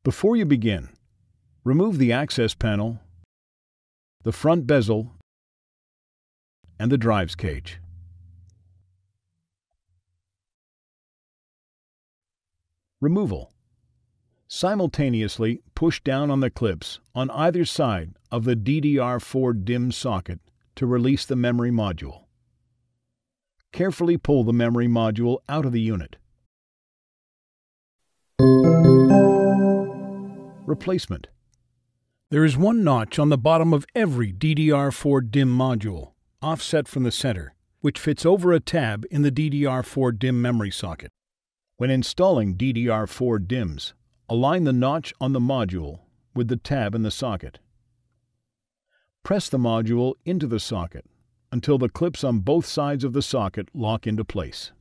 Before you begin, remove the access panel, the front bezel, and the drives cage. Removal. Simultaneously push down on the clips on either side of the DDR4 DIMM socket to release the memory module. Carefully pull the memory module out of the unit. Replacement. There is one notch on the bottom of every DDR4 DIMM module, offset from the center, which fits over a tab in the DDR4 DIMM memory socket. When installing DDR4 DIMMs, align the notch on the module with the tab in the socket. Press the module into the socket until the clips on both sides of the socket lock into place.